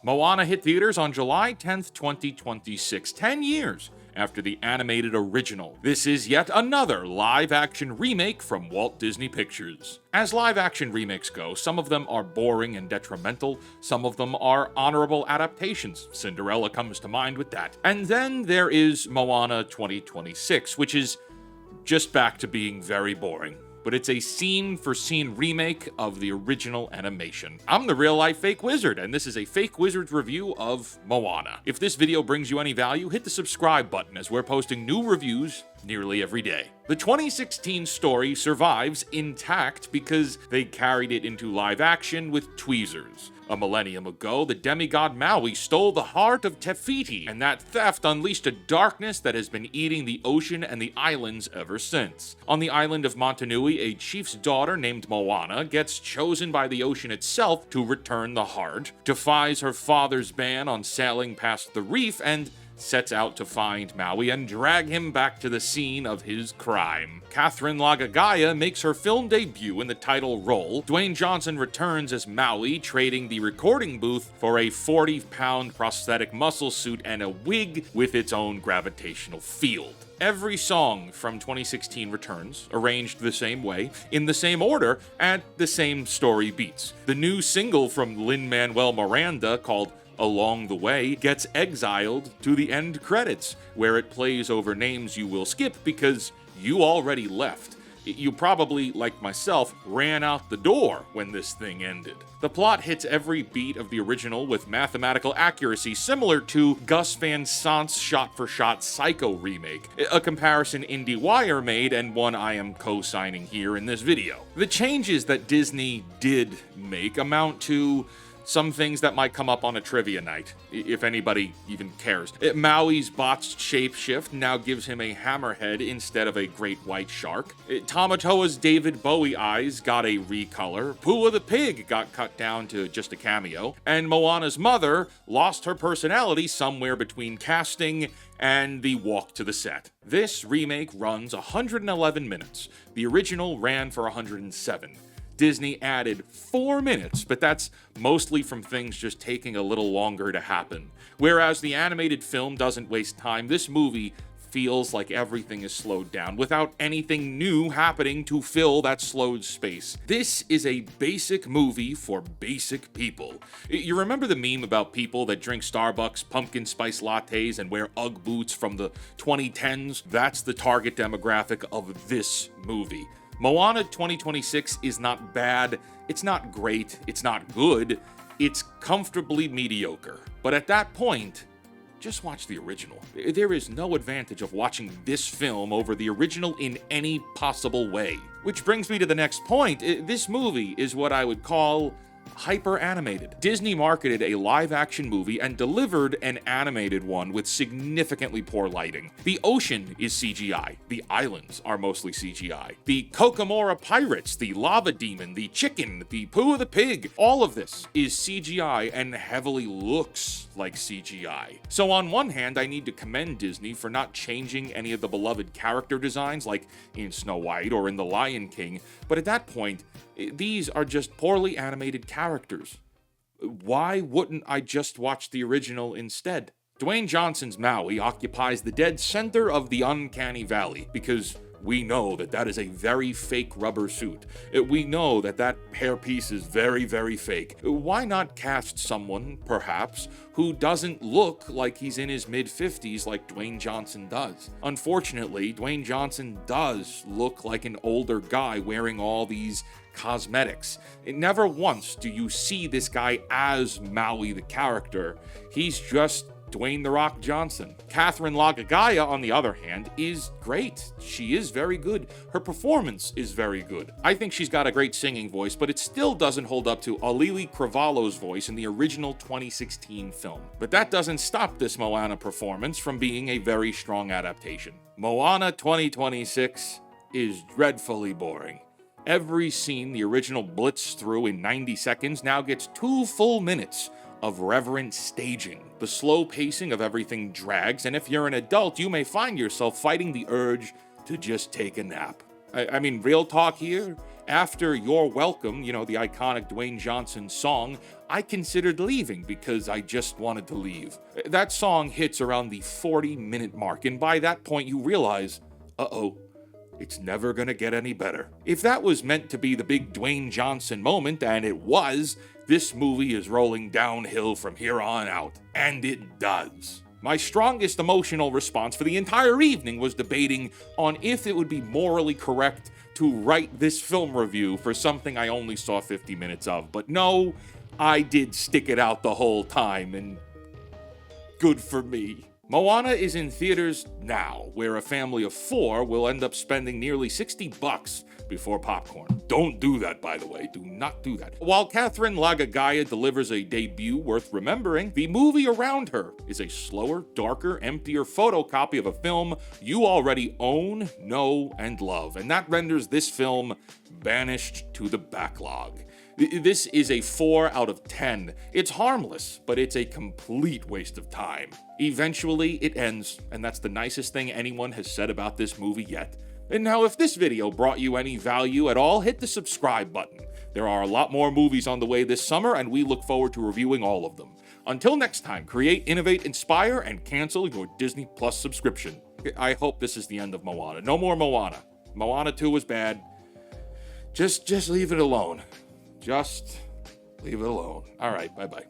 Moana hit theaters on July 10th, 2026, 10 years after the animated original. This is yet another live-action remake from Walt Disney Pictures. As live-action remakes go, some of them are boring and detrimental, some of them are honorable adaptations. Cinderella comes to mind with that. And then there is Moana 2026, which is just back to being very boring. But it's a scene-for-scene remake of the original animation. I'm the real-life Fake Wizard, and this is a Fake Wizard's review of Moana. If this video brings you any value, hit the subscribe button as we're posting new reviews nearly every day. The 2016 story survives intact because they carried it into live action with tweezers. A millennium ago, the demigod Maui stole the heart of Te Fiti, and that theft unleashed a darkness that has been eating the ocean and the islands ever since. On the island of Motunui, a chief's daughter named Moana gets chosen by the ocean itself to return the heart, defies her father's ban on sailing past the reef, and sets out to find Maui and drag him back to the scene of his crime. Catherine Lagagaya makes her film debut in the title role. Dwayne Johnson returns as Maui, trading the recording booth for a 40-pound prosthetic muscle suit and a wig with its own gravitational field. Every song from 2016 returns, arranged the same way, in the same order, at the same story beats. The new single from Lin-Manuel Miranda, called Along the Way, gets exiled to the end credits, where it plays over names you will skip because you already left. You probably, like myself, ran out the door when this thing ended. The plot hits every beat of the original with mathematical accuracy, similar to Gus Van Sant's shot-for-shot Psycho remake, a comparison IndieWire made and one I am co-signing here in this video. The changes that Disney did make amount to some things that might come up on a trivia night, if anybody even cares. Maui's botched shapeshift now gives him a hammerhead instead of a great white shark. Tamatoa's David Bowie eyes got a recolor. Pua the pig got cut down to just a cameo. And Moana's mother lost her personality somewhere between casting and the walk to the set. This remake runs 111 minutes. The original ran for 107. Disney added 4 minutes, but that's mostly from things just taking a little longer to happen. Whereas the animated film doesn't waste time, this movie feels like everything is slowed down without anything new happening to fill that slowed space. This is a basic movie for basic people. You remember the meme about people that drink Starbucks pumpkin spice lattes and wear Ugg boots from the 2010s? That's the target demographic of this movie. Moana 2026 is not bad, it's not great, it's not good, it's comfortably mediocre. But at that point, just watch the original. There is no advantage of watching this film over the original in any possible way. Which brings me to the next point. This movie is what I would call hyper-animated. Disney marketed a live-action movie and delivered an animated one with significantly poor lighting. The ocean is CGI. The islands are mostly CGI. The Kokomora pirates, the lava demon, the chicken, the Pooh the pig, all of this is CGI and heavily looks like CGI. So on one hand, I need to commend Disney for not changing any of the beloved character designs like in Snow White or in The Lion King, but at that point, these are just poorly animated characters. Why wouldn't I just watch the original instead? Dwayne Johnson's Maui occupies the dead center of the uncanny valley because we know that that is a very fake rubber suit. We know that that hairpiece is very, very fake. Why not cast someone, perhaps, who doesn't look like he's in his mid-50s like Dwayne Johnson does? Unfortunately, Dwayne Johnson does look like an older guy wearing all these cosmetics. Never once do you see this guy as Maui the character. He's just Dwayne "The Rock" Johnson. Catherine Lagagaya, on the other hand, is great. She is very good. Her performance is very good. I think she's got a great singing voice, but it still doesn't hold up to Alili Cravalho's voice in the original 2016 film. But that doesn't stop this Moana performance from being a very strong adaptation. Moana 2026 is dreadfully boring. Every scene the original blitzed through in 90 seconds now gets 2 full minutes of reverent staging. The slow pacing of everything drags, and if you're an adult, you may find yourself fighting the urge to just take a nap. I mean, real talk here, After You're Welcome, the iconic Dwayne Johnson song, I considered leaving because I just wanted to leave. That song hits around the 40-minute mark, and by that point you realize, uh-oh, it's never gonna get any better. If that was meant to be the big Dwayne Johnson moment, and it was, this movie is rolling downhill from here on out. And it does. My strongest emotional response for the entire evening was debating on if it would be morally correct to write this film review for something I only saw 50 minutes of. But no, I did stick it out the whole time, and good for me. Moana is in theaters now, where a family of 4 will end up spending nearly $60 before popcorn. Don't do that, by the way. Do not do that. While Catherine Lagagaya delivers a debut worth remembering, the movie around her is a slower, darker, emptier photocopy of a film you already own, know, and love, and that renders this film banished to the backlog. This is a 4 out of 10. It's harmless, but it's a complete waste of time. Eventually, it ends, and that's the nicest thing anyone has said about this movie yet. And now, if this video brought you any value at all, hit the subscribe button. There are a lot more movies on the way this summer, and we look forward to reviewing all of them. Until next time, create, innovate, inspire, and cancel your Disney Plus subscription. I hope this is the end of Moana. No more Moana. Moana 2 was bad. Just leave it alone. Just leave it alone. All right, bye-bye.